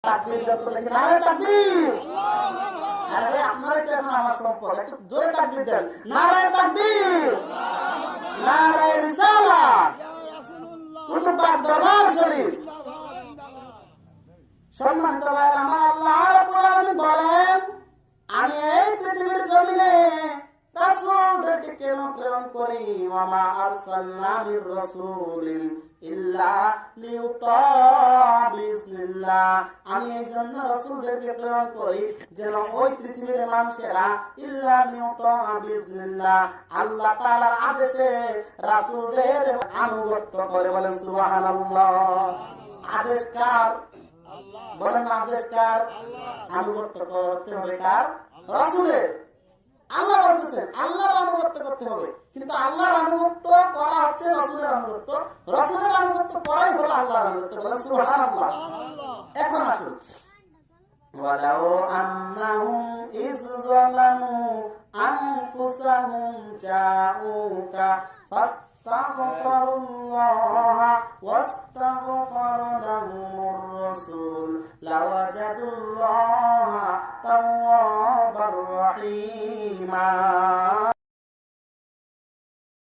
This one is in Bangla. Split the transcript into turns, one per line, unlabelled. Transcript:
তাকবীর যত দেখি নারে তাকবীর। আরে আপনারাই তো এখন আমার সম্পদ, একটু জোরে তাকবীর দেন। নারে তাকবীর, নারে রিসালাত, কুতুববাগ দরবার শরীফ। সম্মানিত ভাইরা আমার, আল্লাহ রাব্বুল আলামিন বলেন, আমি এই পৃথিবীর জমিনে রাসূলদেরকে কেন প্রেরণ করি? ওয়া মা আরসালনা মির রাসূলিন ইল্লা লিইউতা বিইজনিল্লাহ। আমি এই জন্য রাসূলদেরকে প্রেরণ করি যেন ওই পৃথিবীর মানুষেরা ইল্লা লিইউতা বিইজনিল্লাহ, আল্লাহ তাআলার আদেশে রাসূলদের আনুগত্য করে। বলেন সুবহানাল্লাহ। আদেশ কার? বলেন আদেশ কার? আনুগত্য করতে হবে কার? রাসূলের। আল্লাহ বলতেছেন আল্লাহর আনুগত্য করতে হবে, কিন্তু আল্লাহর আনুগত্য করা হচ্ছে রাসূলের আনুগত্য, রাসূলের আনুগত্য করাই হলো আল্লাহর আনুগত্য। বলেন সুবহানাল্লাহ। এখন আসুন, ওয়ালাউ আন্নাহুম ইয যালামু আনফুসাহুম জাউকা ফাস্তাগফিরুল্লাহ ওয়াস্তাগফার লাহুমুর রাসূল লাওয়াজাদুল্লাহ তাওয়াবার রহিমা।